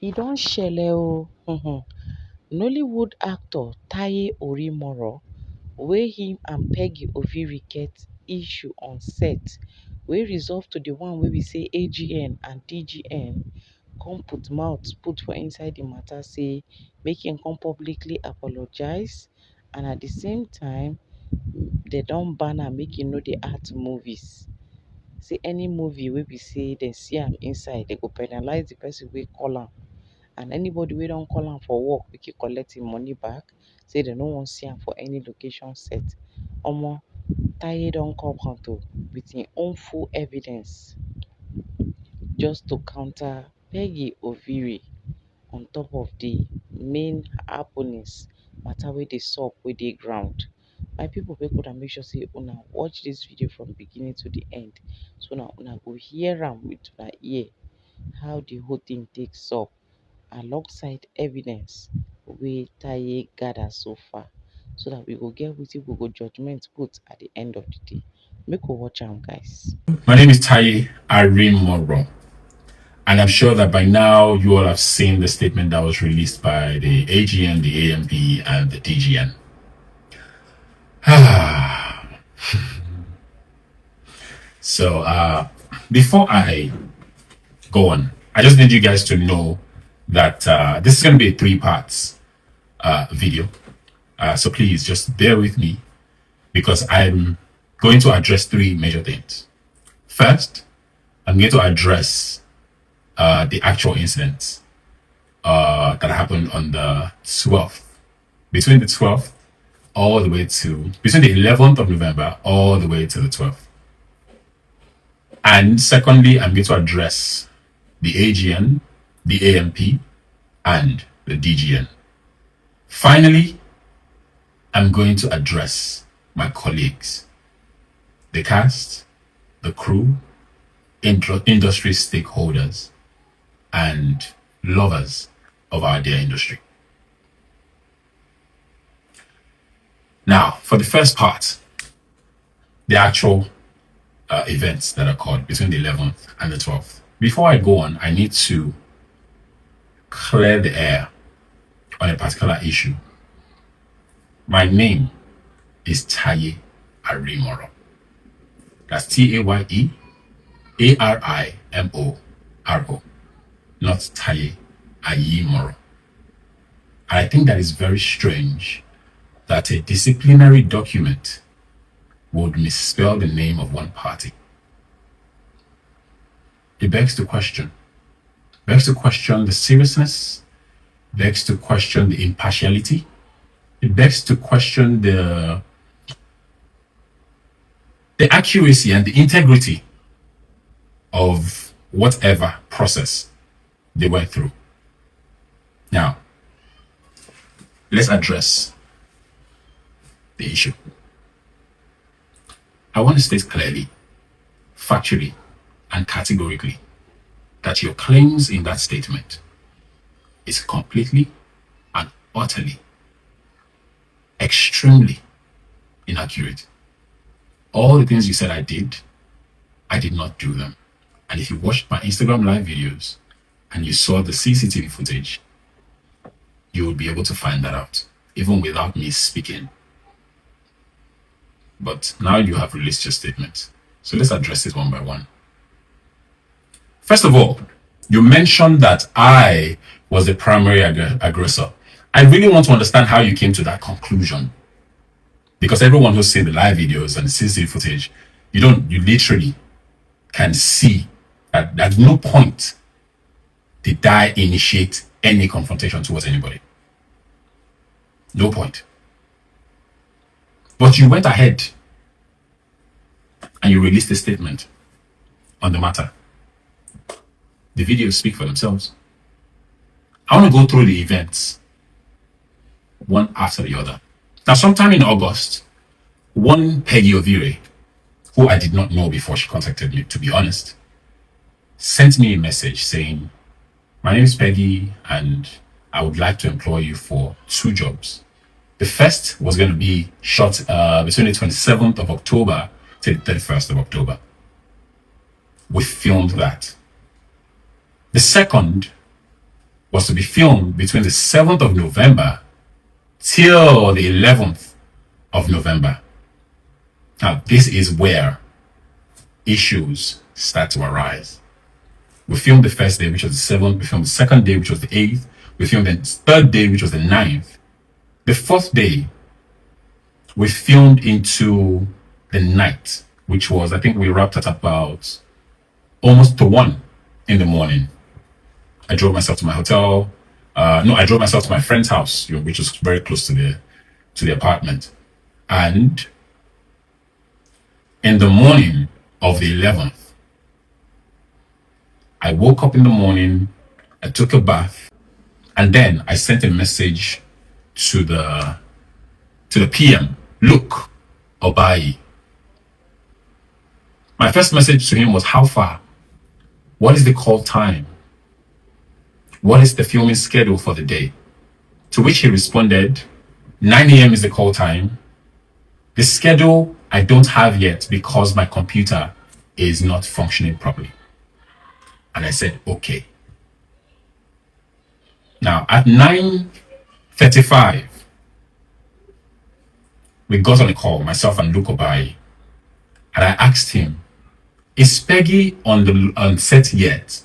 E don shele o. Nollywood actor Taye wey him and Peggy ovire get issue on set wey resolve to the one wey be say AGN and DGN come put mouth put for inside the matter say make im come publicly apologize, and at the same time dem don ban am make e no dey act movies. Say any movie wey be say dem see am inside dem go penalize the person wey call am, and anybody wey don call am for work make e collect im money back, say dem no wan see am for any location set. Omo, Taye don come out with im own full evidence just to counter Peggy ovire on top of the main happenings matter wey dey sup wey dey ground. My people, make una make sure say una watch this video from beginning to the end, so na una go hear am with una ear how the whole thing take sup, alongside evidence wey Taye gather so far, so that we go get wetin we go judgement put at the end of the day. Make we watch am, guys. My name is Taye Arimoro, and I'm sure that by now you all have seen the statement that was released by the AGN, the AMP, and the DGN. So before I go on, I just need you guys to know that this is going to be a 3 parts video. So please just bear with me, because I'm going to address 3 major things. First, I'm going to address the actual incidents that happened on the 12th, between the 12th all the way to, between the 11th of November all the way to the 12th. And secondly, I'm going to address the AGN, the AMP, and the DGN. Finally, I'm going to address my colleagues, the cast, the crew, industry stakeholders, and lovers of our dear industry. Now, for the first part, the actual events that occurred between the 11th and the 12th. Before I go on, I need to clear the air on a particular issue. My name is Taye Arimoro. That's Taye Arimoro, not Taye Ayimoro. And I think that is very strange that a disciplinary document would misspell the name of one party. It begs to question the seriousness, begs to question the impartiality, it begs to question the accuracy and the integrity of whatever process they went through. Now, let's address the issue. I want to state clearly, factually, and categorically that your claims in that statement is completely and utterly, extremely inaccurate. All the things you said I did not do them. And if you watched my Instagram live videos and you saw the CCTV footage, you would be able to find that out, even without me speaking. But now you have released your statement. So let's address it one by one. First of all, you mentioned that I was the primary aggressor. I really want to understand how you came to that conclusion. Because everyone who's seen the live videos and the CCTV footage, you literally can see that at no point did I initiate any confrontation towards anybody. No point. But you went ahead and you released a statement on the matter. The videos speak for themselves. I want to go through the events one after the other. Now, sometime in August, one Peggy ovire, who I did not know before she contacted me, to be honest, sent me a message saying, "My name is Peggy and I would like to employ you for 2 jobs. The first was going to be shot between the 27th of October to the 31st of October. We filmed that. The second was was to be filmed between the 7th of November till the 11th of November. Now, this is where issues start to arise. We filmed the first day, which was the 7th. We filmed the second day, which was the 8th. We filmed the third day, which was the 9th. The fourth day, we filmed into the night, which was, I think we wrapped at about almost to 1 in the morning. I drove myself to my hotel. I drove myself to my friend's house, which was very close to the apartment. And in the morning of the 11th, I woke up in the morning, I took a bath, and then I sent a message to the PM, look, Obayi. My first message to him was, how far? What is the call time? What is the filming schedule for the day? To which he responded, 9 a.m. is the call time. The schedule I don't have yet because my computer is not functioning properly. And I said, okay. Now, at 9:35, we got on a call, myself and Luke Obayi, and I asked him, is Peggy on set yet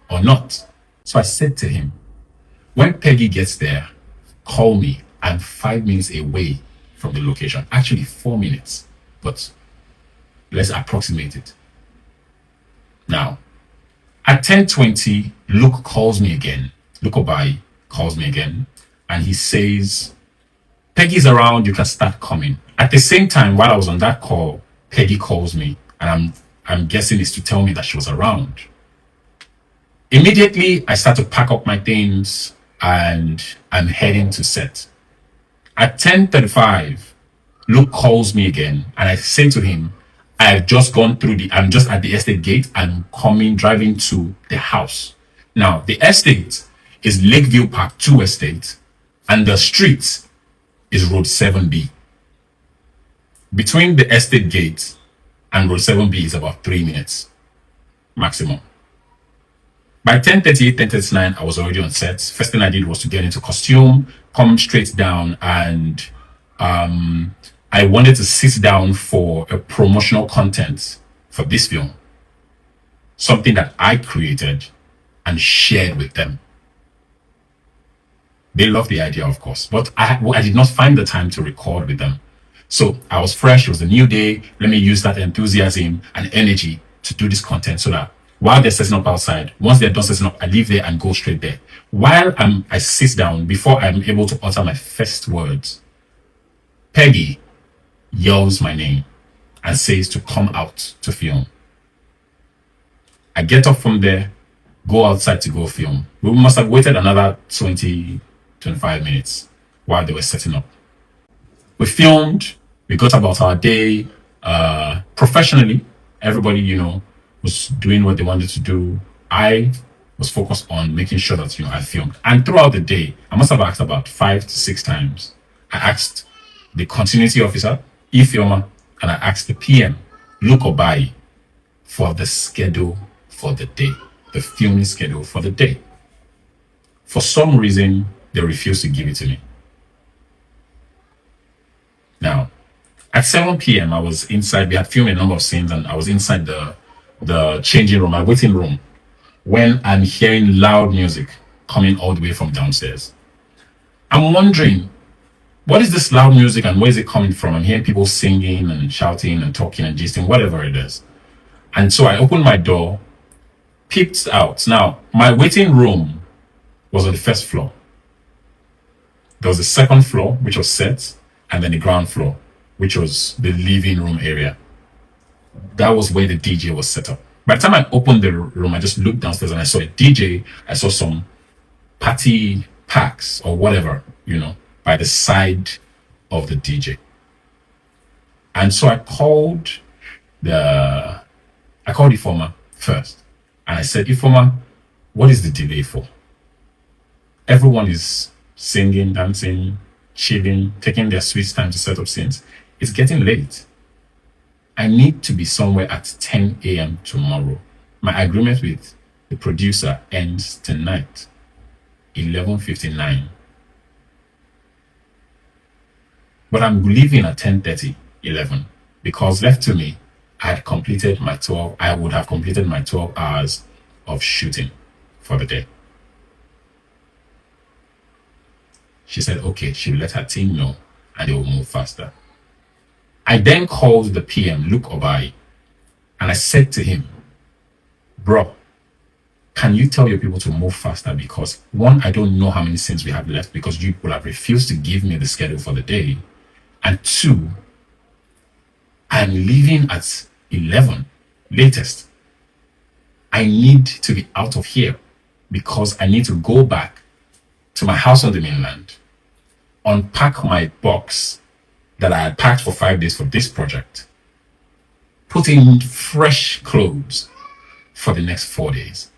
or not? So I said to him, when Peggy gets there, call me. I'm 5 minutes away from the location. Actually, 4 minutes, but let's approximate it. Now, at 10:20, Luke calls me again. Luke Obayi calls me again, and he says, Peggy's around, you can start coming. At the same time, while I was on that call, Peggy calls me, and I'm guessing it's to tell me that she was around. Immediately, I start to pack up my things, and I'm heading to set. At 10:35, Luke calls me again, and I say to him, I'm just at the estate gate. I'm driving to the house. Now, the estate is Lakeview Park 2 Estate, and the street is Road 7B. Between the estate gate and Road 7B is about 3 minutes maximum. By 10:38, 10:39, I was already on set. First thing I did was to get into costume, come straight down, and I wanted to sit down for a promotional content for this film. Something that I created and shared with them. They loved the idea, of course, but I did not find the time to record with them. So I was fresh. It was a new day. Let me use that enthusiasm and energy to do this content so that while they're setting up outside, once they're done setting up, I leave there and go straight there. While I sit down, before I'm able to utter my first words, Peggy yells my name and says to come out to film. I get up from there, go outside to go film. We must have waited another 20-25 minutes while they were setting up. We filmed, we got about our day professionally. Everybody, was doing what they wanted to do. I was focused on making sure that, I filmed. And throughout the day, I must have asked about 5 to 6 times. I asked the continuity officer, E-filmer, and I asked the PM, Luke Obayi, for the schedule for the day, the filming schedule for the day. For some reason, they refused to give it to me. Now, at 7 p.m., I was inside. We had filmed a number of scenes, and I was inside the changing room, my waiting room, when I'm hearing loud music coming all the way from downstairs. I'm wondering, what is this loud music and where is it coming from? I'm hearing people singing and shouting and talking and gisting, whatever it is. And so I opened my door, peeped out. Now, my waiting room was on the first floor. There was the second floor, which was set, and then the ground floor, which was the living room area. That was where the DJ was set up. By the time I opened the room, I just looked downstairs and I saw a DJ. I saw some party packs or whatever, by the side of the DJ. And so I called Ifoma first. And I said, Ifoma, what is the delay for? Everyone is singing, dancing, chilling, taking their sweet time to set up scenes. It's getting late. I need to be somewhere at 10 a.m. tomorrow. My agreement with the producer ends tonight. 11:59. But I'm leaving at 10:30, 11, because left to me, I would have completed my 12 hours of shooting for the day. She said, okay, she'll let her team know and they will move faster. I then called the PM, Luke Obai, and I said to him, bro, can you tell your people to move faster? Because one, I don't know how many scenes we have left because you will have refused to give me the schedule for the day. And two, I'm leaving at 11 latest. I need to be out of here because I need to go back to my house on the mainland, unpack my box that I had packed for 5 days for this project, put in fresh clothes for the next 4 days.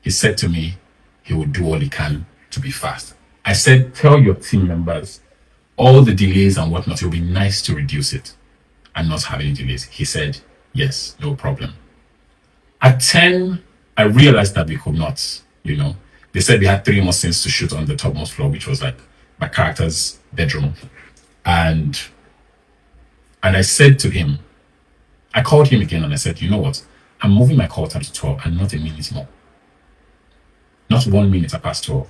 He said to me he would do all he can to be fast. I said, tell your team members all the delays and whatnot, it will be nice to reduce it and not have any delays. He said, yes, no problem. At 10, I realized that we could not, They said we had 3 more scenes to shoot on the topmost floor, which was like my character's bedroom. And I said to him, I called him again and I said, you know what? I'm moving my call time to 12 and not a minute more. Not 1 minute past 12.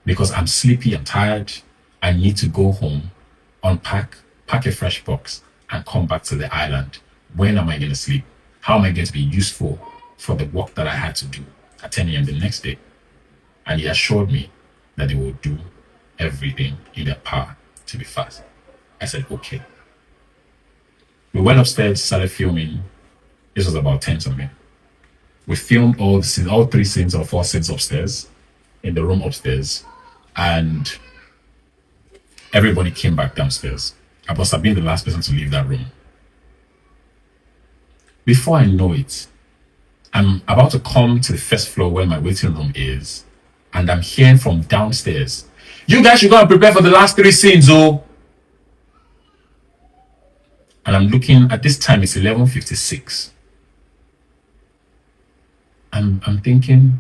Because I'm sleepy, I'm tired. I need to go home, unpack, pack a fresh box, and come back to the island. When am I going to sleep? How am I going to be useful for the work that I had to do at 10 a.m. the next day? And he assured me that they will do everything in their power to be fast. I said, okay. We went upstairs, started filming. This was about 10 something. We filmed all 3 scenes or 4 scenes upstairs, in the room upstairs. And everybody came back downstairs. I must have been the last person to leave that room. Before I know it, I'm about to come to the first floor where my waiting room is, and I'm hearing from downstairs, you guys should go and prepare for the last 3 scenes, oh. And I'm looking, at this time it's 11:56. I'm thinking,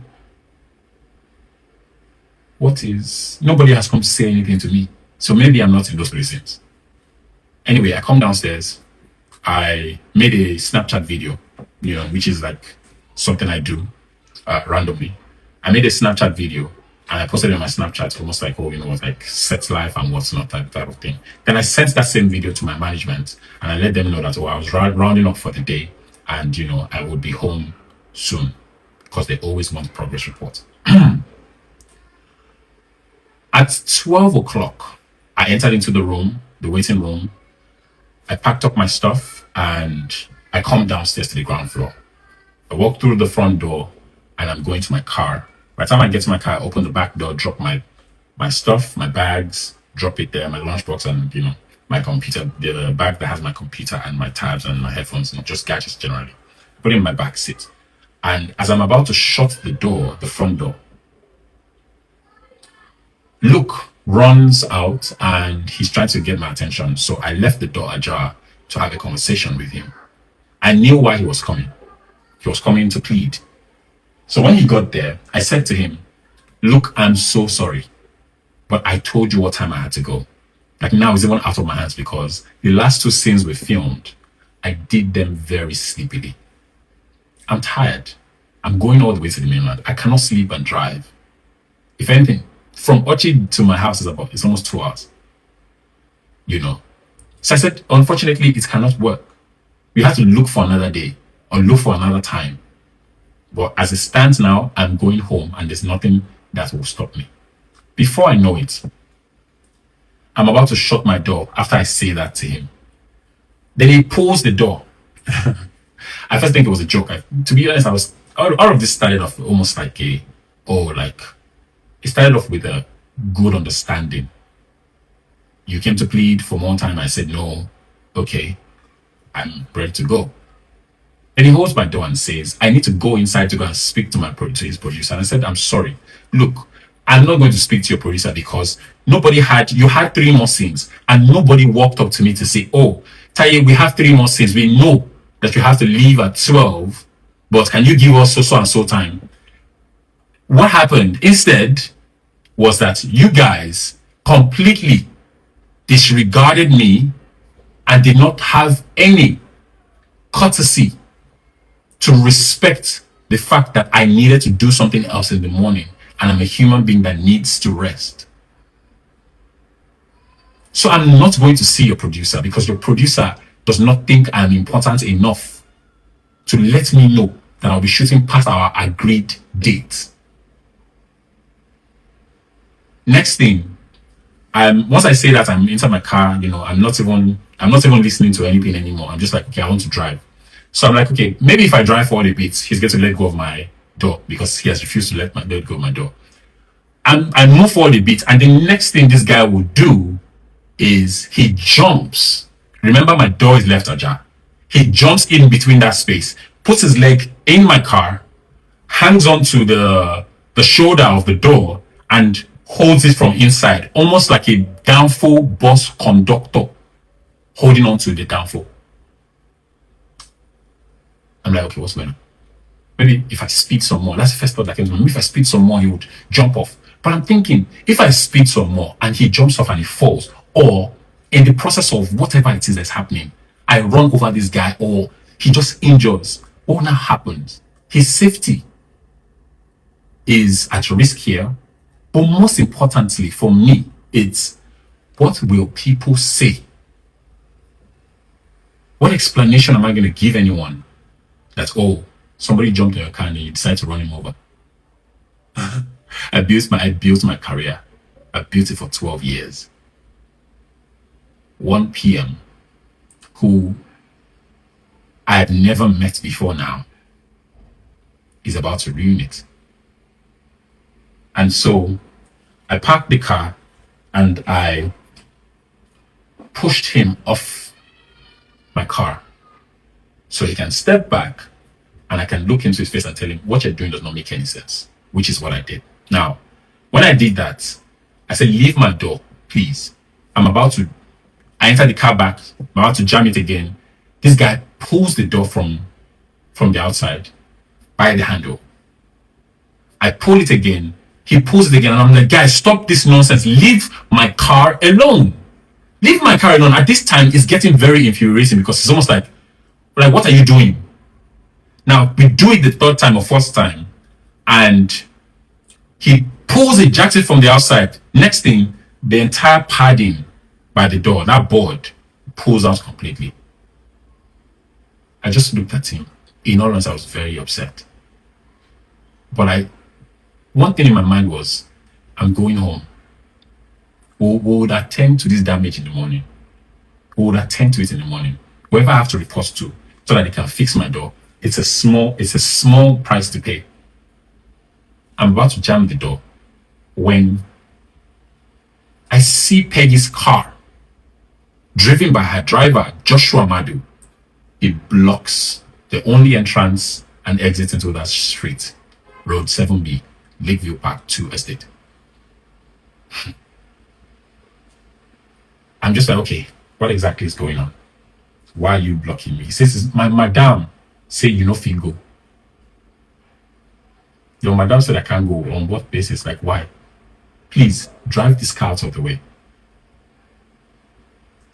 nobody has come to say anything to me. So maybe I'm not in those 3 scenes. Anyway, I come downstairs. I made a Snapchat video, which is like something I do randomly. I made a Snapchat video and I posted it on my Snapchat, almost like, like sex life and what's not, type of thing. Then I sent that same video to my management and I let them know that, I was rounding up for the day and, I would be home soon because they always want progress reports. At 12 o'clock, I entered into the room, the waiting room. I packed up my stuff and I come downstairs to the ground floor. I walk through the front door and I'm going to my car. By the time I get to my car, I open the back door, drop my stuff, my bags, drop it there, my lunchbox and, my computer, the bag that has my computer and my tabs and my headphones and just gadgets generally. Put it in my back seat. And as I'm about to shut the door, the front door, Luke runs out and he's trying to get my attention. So I left the door ajar to have a conversation with him. I knew why he was coming. He was coming to plead. So when he got there, I said to him, look, I'm so sorry, but I told you what time I had to go. Like now it's even out of my hands because the last 2 scenes we filmed, I did them very sleepily. I'm tired. I'm going all the way to the mainland. I cannot sleep and drive. If anything, from Ochi to my house it's almost 2 hours. So I said, unfortunately, it cannot work. We have to look for another day or look for another time. But as it stands now, I'm going home and there's nothing that will stop me. Before I know it, I'm about to shut my door after I say that to him. Then he pulls the door. I first think it was a joke. To be honest, all of this started off almost like it started off with a good understanding. You came to plead for more time. I said, no, okay, I'm ready to go. And he holds my door and says, I need to go inside to go and speak to his producer. And I said, I'm sorry. Look, I'm not going to speak to your producer because you had 3 more scenes and nobody walked up to me to say, oh, Taye, we have 3 more scenes. We know that you have to leave at 12, but can you give us so and so time? What happened instead was that you guys completely disregarded me and did not have any courtesy to respect the fact that I needed to do something else in the morning and I'm a human being that needs to rest. So I'm not going to see your producer because your producer does not think I'm important enough to let me know that I'll be shooting past our agreed date. Next thing, once I say that I'm into my car, you know, I'm not even listening to anything anymore. I'm just like, okay, I want to drive. So I'm like, okay, maybe if I drive forward a bit, he's going to let go of my door because he has refused to let go of my door. I move forward a bit, and the next thing this guy will do is he jumps. Remember, my door is left ajar. He jumps in between that space, puts his leg in my car, hangs onto the shoulder of the door, and holds it from inside, almost like a downfall bus conductor holding on to the downfall. I'm like, okay, what's going on? Maybe if I speed some more, that's the first thought that came to me. Maybe if I speed some more, he would jump off. But I'm thinking, if I speed some more and he jumps off and he falls, or in the process of whatever it is that's happening, I run over this guy or he just injures, what now happens? His safety is at risk here. But most importantly for me, it's what will people say? What explanation am I going to give anyone that, oh, somebody jumped in your car and you decide to run him over? I built my career. I built it for 12 years. 1 PM, who I had never met before now, is about to ruin it. And so I parked the car and I pushed him off my car so he can step back and I can look into his face and tell him, what you're doing does not make any sense, which is what I did. Now, when I did that, I said, leave my door, please. I entered the car back, I'm about to jam it again. This guy pulls the door from the outside by the handle. I pull it again. He pulls it again, and I'm like, guys, stop this nonsense. Leave my car alone. Leave my car alone. At this time, it's getting very infuriating because it's almost like, what are you doing? Now, we do it the third time or fourth time, and he pulls it, jacks it from the outside. Next thing, the entire padding by the door, that board, pulls out completely. I just looked at him. In all honesty, I was very upset. But one thing in my mind was, I'm going home. We would attend to this damage in the morning. We would attend to it in the morning. Whoever I have to report to, so that they can fix my door. It's a small price to pay. I'm about to jam the door when I see Peggy's car driven by her driver, Joshua Madu. It blocks the only entrance and exit into that street, Road 7B, Lakeview Park 2 Estate. I'm just like, okay, what exactly is going on? Why are you blocking me? He says, my madam say you no fit go. Your madam said I can't go. On what basis? Like, why? Please, drive this car out of the way.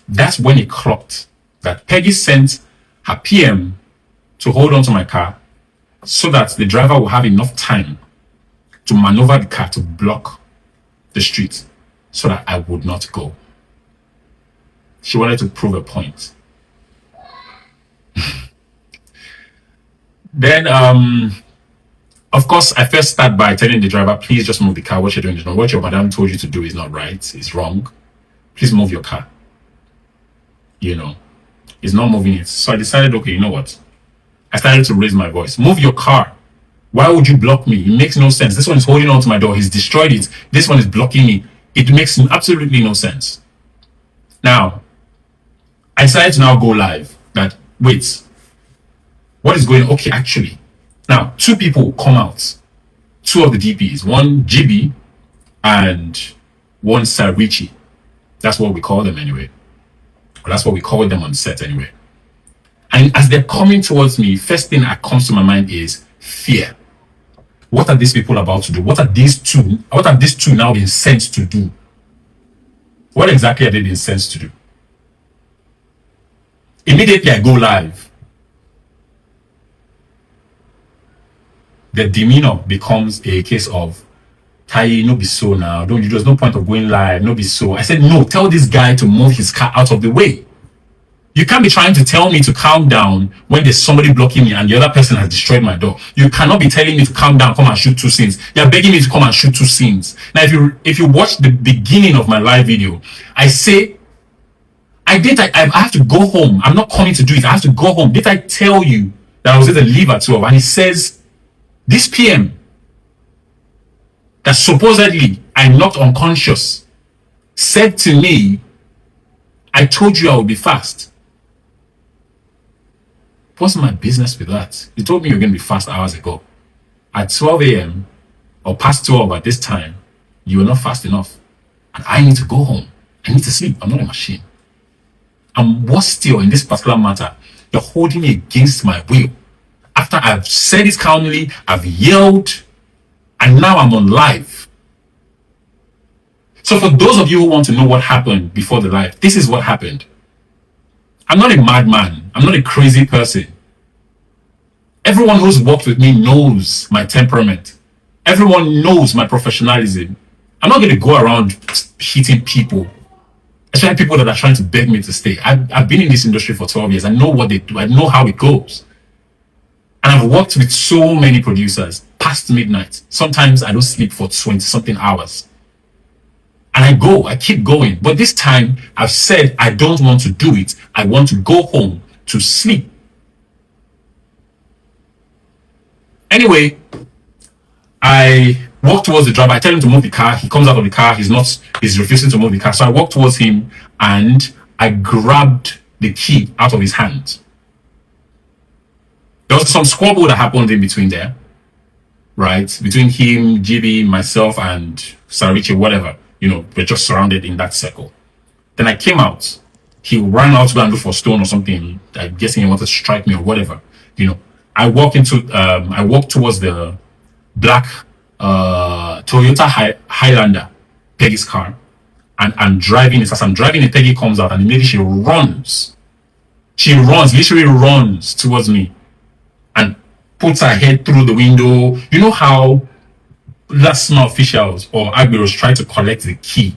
That's when it clocked that Peggy sent her PM to hold on to my car so that the driver will have enough time to maneuver the car to block the street so that I would not go. She wanted to prove a point. Then, of course, I first start by telling the driver, please just move the car. What you're doing is wrong. What your madam told you to do is not right. It's wrong. Please move your car. You know, it's not moving it. So I decided, okay, you know what? I started to raise my voice. Move your car. Why would you block me? It makes no sense. This one is holding on to my door. He's destroyed it. This one is blocking me. It makes absolutely no sense. Now, I decided to now go live. That, wait, what is going on? Okay, actually. Now, two people come out. Two of the DPs. One GB and one Sarichi. That's what we call them anyway. Or that's what we call them on set anyway. And as they're coming towards me, first thing that comes to my mind is fear. What are these people about to do? What are these two now being sent to do? What exactly are they being sent to do? Immediately I go live. The demeanor becomes a case of, Taye, no be so now. There's no point of going live. No be so. I said, no, tell this guy to move his car out of the way. You can't be trying to tell me to calm down when there's somebody blocking me and the other person has destroyed my door. You cannot be telling me to calm down, come and shoot 2 scenes. You're begging me to come and shoot 2 scenes. Now, if you watch the beginning of my live video, I say, I have to go home. I'm not coming to do it. I have to go home. Did I tell you that I was going to leave at 12? And he says, this PM that supposedly I'm not unconscious said to me, I told you I would be fast. What's my business with that? You told me you're going to be fast hours ago. At 12 a.m. or past 12 at this time, you were not fast enough. And I need to go home. I need to sleep. I'm not a machine. And worse still, in this particular matter, you're holding me against my will. After I've said it calmly, I've yelled, and now I'm on live. So for those of you who want to know what happened before the live, this is what happened. I'm not a madman. I'm not a crazy person. Everyone who's worked with me knows my temperament. Everyone knows my professionalism. I'm not going to go around hitting people, especially people that are trying to beg me to stay. I've been in this industry for 12 years. I know what they do. I know how it goes. And I've worked with so many producers past midnight. Sometimes I don't sleep for 20-something hours. And I keep going. But this time, I've said I don't want to do it. I want to go home to sleep. Anyway, I walk towards the driver. I tell him to move the car. He comes out of the car. He's refusing to move the car. So I walk towards him and I grabbed the key out of his hand. There was some squabble that happened in between there, right? Between him, GB, myself, and Sarichi, whatever. We're just surrounded in that circle. Then I came out. He ran out to go and look for a stone or something. I'm guessing he wanted to strike me or whatever. I walk towards the black Toyota Highlander, Peggy's car, and I'm driving it. As I'm driving it, Peggy comes out and immediately she runs. She runs, literally runs towards me and puts her head through the window. You know how last summer officials or Agberos try to collect the key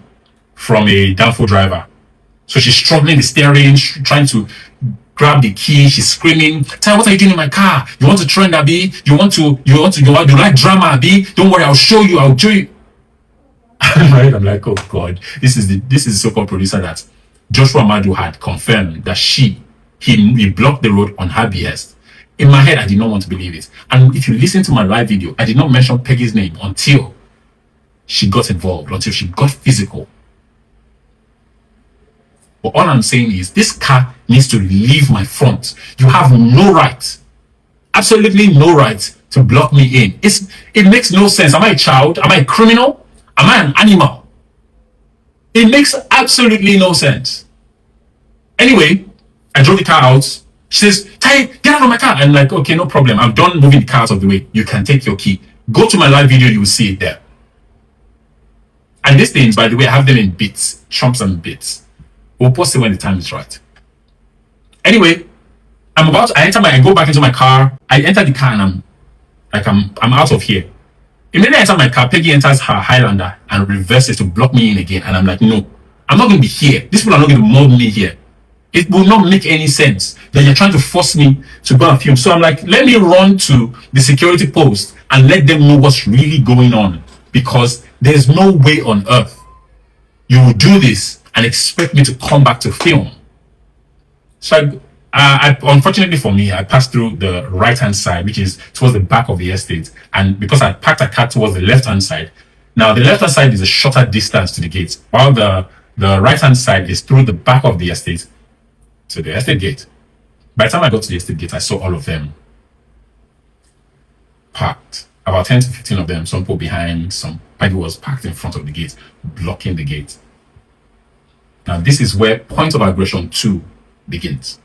from a downfall driver? So she's struggling the steering, trying to grab the key. She's screaming, Taye, what are you doing in my car? You want to trend, Abi? You like drama, Abi? Don't worry, I'll show you. Right? I'm like, oh God, this is the so-called producer that Joshua Madu had confirmed that he blocked the road on her behest. In my head, I did not want to believe it. And if you listen to my live video, I did not mention Peggy's name until she got involved, until she got physical. But all I'm saying is this car needs to leave my front. You have no right, absolutely no right to block me in. It makes no sense. Am I a child? Am I a criminal? Am I an animal? It makes absolutely no sense. Anyway, I drove the car out. She says, Taye, get out of my car. I'm like, okay, no problem. I'm done moving the car out of the way. You can take your key. Go to my live video. You will see it there. And these things, by the way, I have them in bits, chunks and bits. We'll post it when the time is right. Anyway, I go back into my car. I enter the car and I'm out of here. Immediately I enter my car, Peggy enters her Highlander and reverses to block me in again. And I'm like, no, I'm not going to be here. These people are not going to mold me here. It will not make any sense that you're trying to force me to go and film. So I'm like, let me run to the security post and let them know what's really going on. Because there's no way on earth you will do this and expect me to come back to film. So unfortunately for me, I passed through the right-hand side, which is towards the back of the estate. And because I parked a car towards the left-hand side, now the left-hand side is a shorter distance to the gate, while the right-hand side is through the back of the estate to the estate gate. By the time I got to the estate gate, I saw all of them parked. About 10 to 15 of them, some people behind, somebody was parked in front of the gate, blocking the gate. Now, this is where point of aggression 2 begins.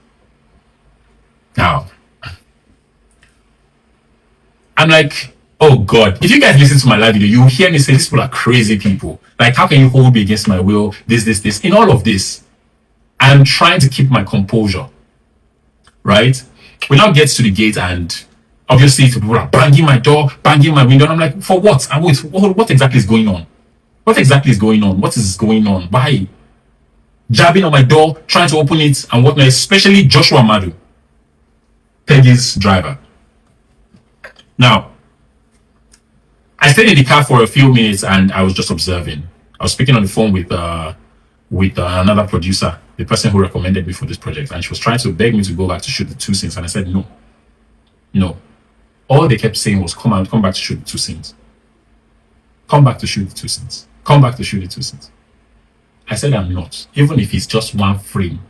Now, I'm like, Oh God. If you guys listen to my live video, you will hear me say these people are crazy people. Like, how can you hold me against my will? This. In all of this, I'm trying to keep my composure. Right? We now get to the gate, and obviously people are banging my door, banging my window. And I'm like, for what? And wait, what exactly is going on? What exactly is going on? What is going on? Why? Jabbing on my door, trying to open it, and whatnot, especially Joshua Madu, Peggy's driver. Now, I stayed in the car for a few minutes and I was just observing. I was speaking on the phone with another producer, the person who recommended me for this project, and she was trying to beg me to go back to shoot the 2 scenes, and I said no, no. All they kept saying was, come back to shoot the 2 scenes. Come back to shoot the 2 scenes. Come back to shoot the 2 scenes. I said I'm not. Even if it's just 1 frame.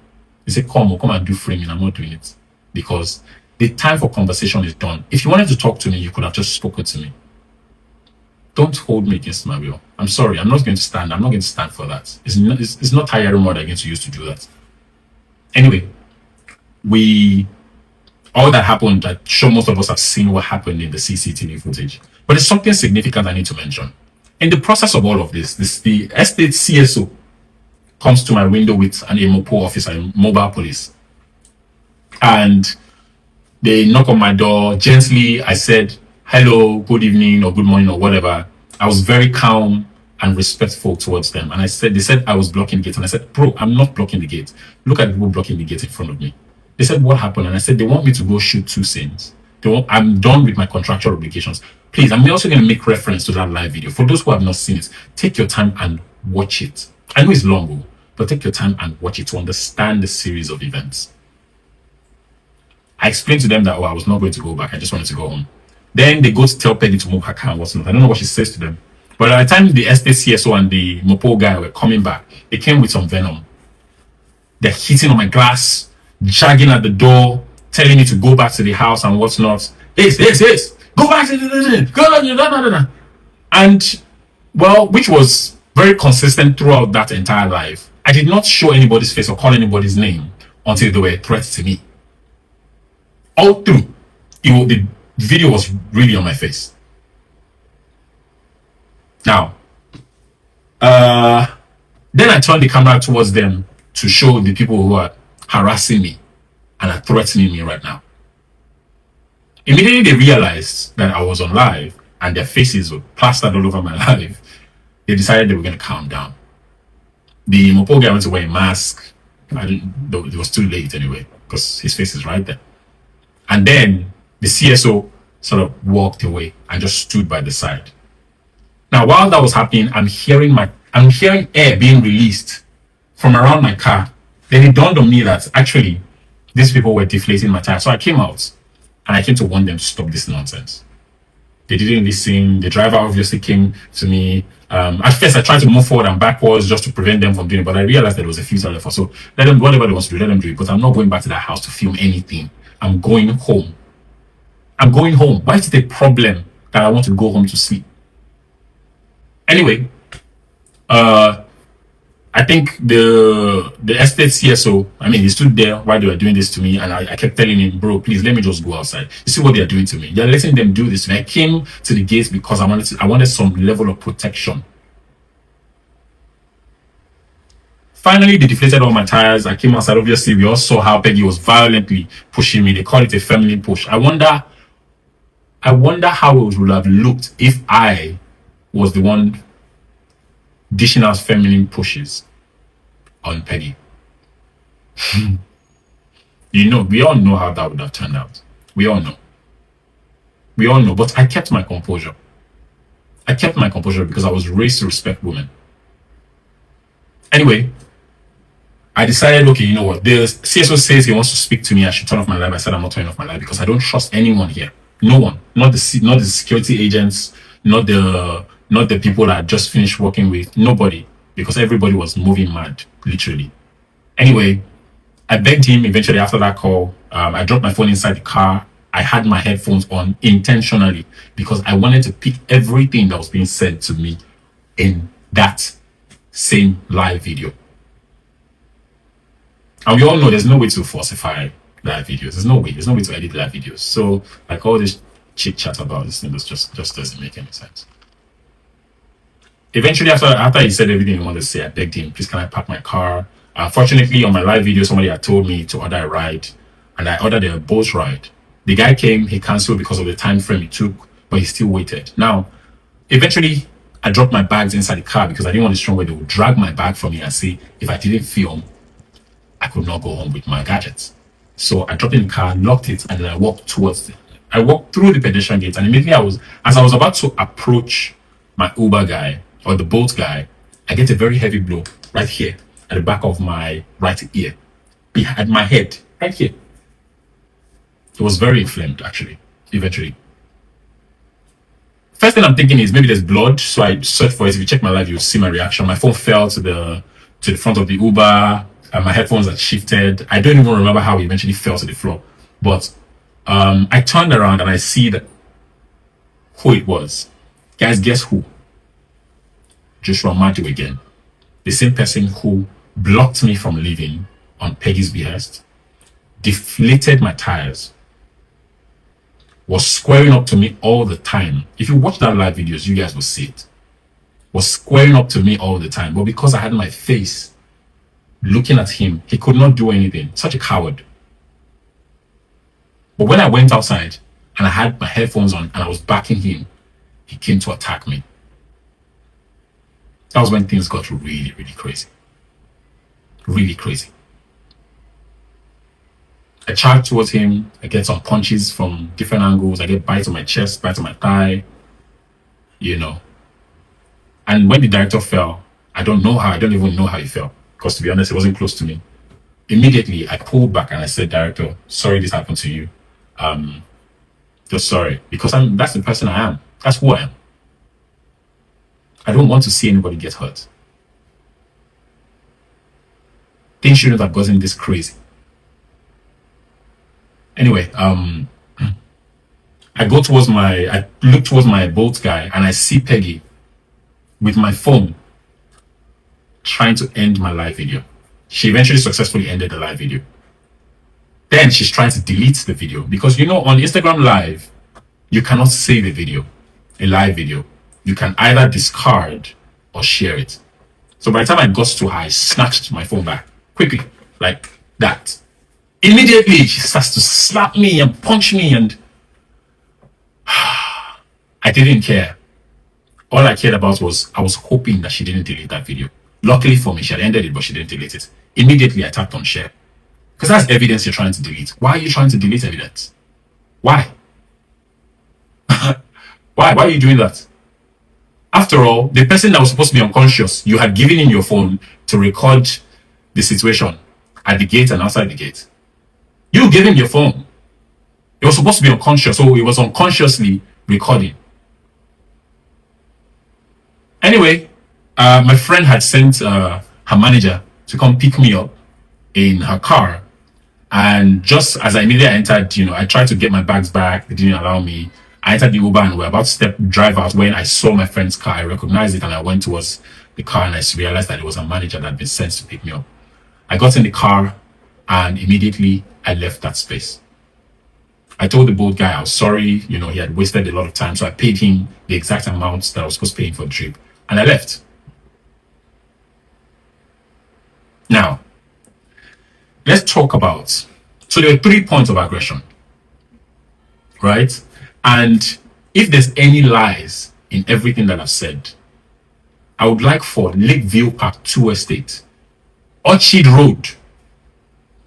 They said, come and do framing. I'm not doing it. Because the time for conversation is done. If you wanted to talk to me, you could have just spoken to me. Don't hold me against my will. I'm sorry. I'm not going to stand. I'm not going to stand for that. It's not Taye what I'm going to use to do that. Anyway, all that happened, I'm sure most of us have seen what happened in the CCTV footage. But there's something significant I need to mention. In the process of all of this, the estate CSO comes to my window with an MOPO officer, a mobile police. And they knock on my door gently. I said, hello, good evening, or good morning, or whatever. I was very calm and respectful towards them. And they said I was blocking the gate. And I said, bro, I'm not blocking the gate. Look at the people blocking the gate in front of me. They said, what happened? And I said, they want me to go shoot 2 scenes. I'm done with my contractual obligations. Please, I'm also going to make reference to that live video. For those who have not seen it, take your time and watch it. I know it's long, but take your time and watch it to understand the series of events. I explained to them that, I was not going to go back. I just wanted to go home. Then they go to tell Peggy to move her car and what's not. I don't know what she says to them. But by the time the estate CSO and the Mopo guy were coming back, they came with some venom. They're hitting on my glass, dragging at the door, telling me to go back to the house and what's not. Yes, go back to the and well, which was very consistent throughout that entire life. I did not show anybody's face or call anybody's name until they were threats to me. All through, the video was really on my face. Now, then I turned the camera towards them to show the people who are harassing me and are threatening me right now. Immediately they realized that I was on live and their faces were plastered all over my live. They decided they were going to calm down. The Mopo guy went to wear a mask. It was too late anyway, because his face is right there. And then the CSO sort of walked away and just stood by the side. Now, while that was happening, I'm hearing air being released from around my car. Then it dawned on me that actually these people were deflating my tire. So I came out and I came to warn them to stop this nonsense. They didn't listen. The driver obviously came to me. At first, I tried to move forward and backwards just to prevent them from doing it, but I realized that it was a futile effort. So let them, whatever they want to do, let them do it. But I'm not going back to that house to film anything. I'm going home. I'm going home. Why is it a problem that I want to go home to sleep? Anyway, I think the estate CSO, he stood there while they were doing this to me, and I kept telling him, bro, please let me just go outside. You see what they are doing to me? They're letting them do this to me. I came to the gates because I wanted some level of protection. Finally, they deflated all my tires. I came outside. Obviously, we all saw how Peggy was violently pushing me. They call it a feminine push. I wonder how it would have looked if I was the one dishing out feminine pushes on Peggy. We all know how that would have turned out. We all know. But I kept my composure. I kept my composure because I was raised to respect women. Anyway, I decided, okay, you know what? The CSO says he wants to speak to me. I should turn off my live. I said I'm not turning off my live because I don't trust anyone here. No one. Not the security agents. Not the people that I just finished working with. Nobody. Because everybody was moving mad, literally. Anyway, I begged him eventually after that call. I dropped my phone inside the car. I had my headphones on intentionally because I wanted to pick everything that was being said to me in that same live video. And we all know there's no way to falsify live videos. There's no way to edit live videos. So, like all this chit chat about this thing. That just doesn't make any sense. Eventually, after he said everything he wanted to say, I begged him, please, can I park my car? Unfortunately, on my live video, somebody had told me to order a ride, and I ordered a Bolt ride. The guy came, he canceled because of the time frame it took, but he still waited. Now, eventually, I dropped my bags inside the car because I didn't want the strong way they would drag my bag from me and say, if I didn't film, I could not go home with my gadgets. So I dropped in the car, locked it, and then I walked through the pedestrian gate, and immediately as I was about to approach my Uber guy or the Bolt guy, I get a very heavy blow right here at the back of my right ear, behind my head, right here. It was very inflamed, actually, eventually. First thing I'm thinking is maybe there's blood, so I searched for it. If you check my live, you'll see my reaction. My phone fell to the front of the Uber, and my headphones had shifted. I don't even remember how it eventually fell to the floor. But I turned around and I see that who it was. Guys, guess who? Joshua Madu again. The same person who blocked me from leaving on Peggy's behest, deflated my tires, was squaring up to me all the time. If you watch that live videos, you guys will see it. Was squaring up to me all the time. But because I had my face looking at him, he could not do anything. Such a coward. But when I went outside and I had my headphones on and I was backing him, he came to attack me. That was when things got really, really crazy. Really crazy. I charge towards him. I get some punches from different angles. I get bites on my chest, bites on my thigh, And when the director fell, I don't even know how he fell. Because to be honest, it wasn't close to me. Immediately, I pulled back and I said, director, sorry this happened to you. Just sorry. Because that's the person I am. That's who I am. I don't want to see anybody get hurt. Things shouldn't have gotten this crazy. Anyway, I look towards my Bolt guy and I see Peggy with my phone trying to end my live video. She eventually successfully ended the live video. Then she's trying to delete the video because on Instagram Live, you cannot save a live video. You can either discard or share it. So by the time I got to her, I snatched my phone back quickly, like that. Immediately, she starts to slap me and punch me, and I didn't care. All I cared about was I was hoping that she didn't delete that video. Luckily for me, she had ended it, but she didn't delete it. Immediately, I tapped on share. Because that's evidence you're trying to delete. Why are you trying to delete evidence? Why? Why are you doing that? After all, the person that was supposed to be unconscious, you had given in your phone to record the situation at the gate and outside the gate. You gave him your phone. He was supposed to be unconscious, so he was unconsciously recording. Anyway, my friend had sent her manager to come pick me up in her car. And just as I immediately entered, I tried to get my bags back. They didn't allow me. I entered the Uber and we were about to drive out when I saw my friend's car. I recognized it and I went towards the car and I realized that it was a manager that had been sent to pick me up. I got in the car and immediately I left that space. I told the Bolt guy I was sorry, he had wasted a lot of time. So I paid him the exact amount that I was supposed to pay him for the trip and I left. Now, let's talk about, so there were 3 points of aggression, right? And if there's any lies in everything that I've said, I would like for Lakeview Park 2 Estate, Orchard Road,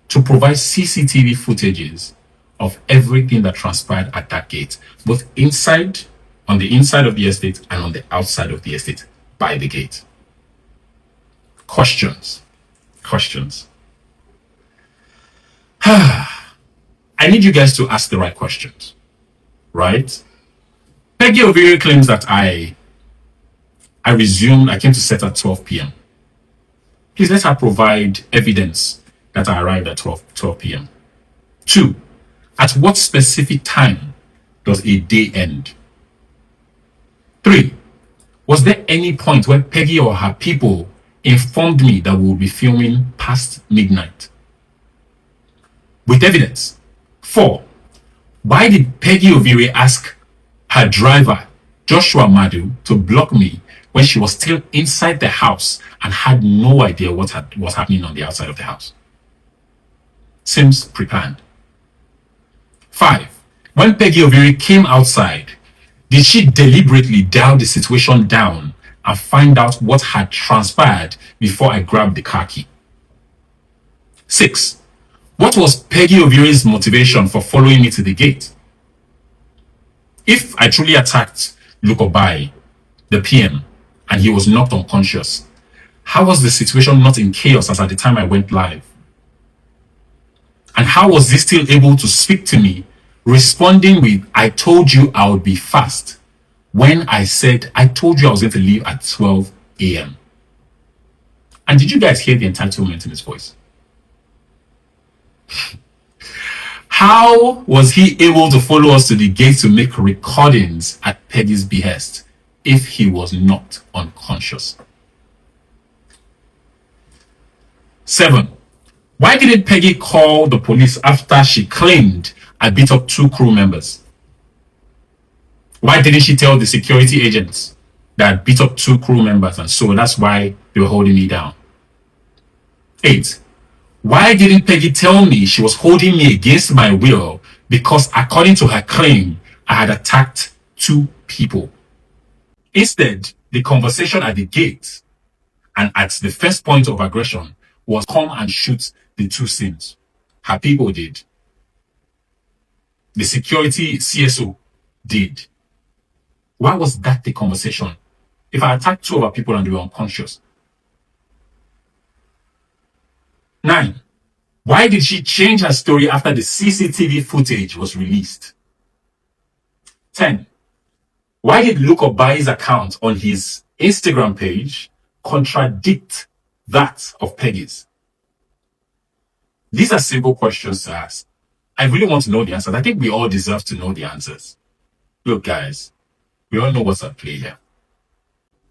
to provide CCTV footages of everything that transpired at that gate, both on the inside of the estate and on the outside of the estate by the gate. Questions. I need you guys to ask the right questions, right? Peggy Ovire claims that I came to set at 12 p.m. Please let her provide evidence that I arrived at 12 p.m. 2, at what specific time does a day end? 3, was there any point where Peggy or her people informed me that we would be filming past midnight? With evidence. 4, why did Peggy Ovire ask her driver, Joshua Madu, to block me when she was still inside the house and had no idea what was happening on the outside of the house. Seems pre-planned. 5. When Peggy Ovire came outside, did she deliberately dial the situation down and find out what had transpired before I grabbed the car key? 6. What was Peggy Ovire's motivation for following me to the gate? If I truly attacked Lukobai, the PM, and he was knocked unconscious, how was the situation not in chaos as at the time I went live? And how was he still able to speak to me, responding with, "I told you I would be fast," when I said, "I told you I was going to leave at 12 a.m. And did you guys hear the entitlement in his voice? How was he able to follow us to the gate to make recordings at Peggy's behest if he was not unconscious? 7. Why didn't Peggy call the police after she claimed I beat up 2 crew members? Why didn't she tell the security agents that I beat up 2 crew members and so that's why they were holding me down? 8. Why didn't Peggy tell me she was holding me against my will because, according to her claim, I had attacked 2 people? Instead, the conversation at the gate and at the first point of aggression was come and shoot the 2 Sims. Her people did. The security CSO did. Why was that the conversation? If I attacked 2 of our people and they were unconscious. 9. Why did she change her story after the CCTV footage was released? 10. Why did Lukobai's account on his Instagram page contradict that of Peggy's? These are simple questions to ask. I really want to know the answers. I think we all deserve to know the answers. Look, guys, we all know what's at play here.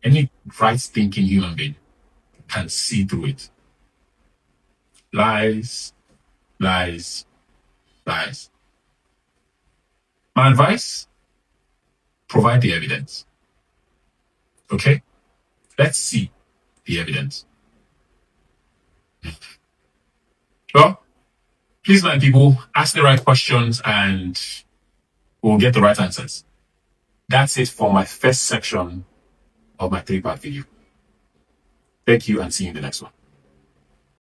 Any right-thinking human being can see through it. Lies, lies, lies. My advice, provide the evidence. Okay? Let's see the evidence. Well, please, my people, ask the right questions and we'll get the right answers. That's it for my first section of my 3-part video. Thank you and see you in the next one.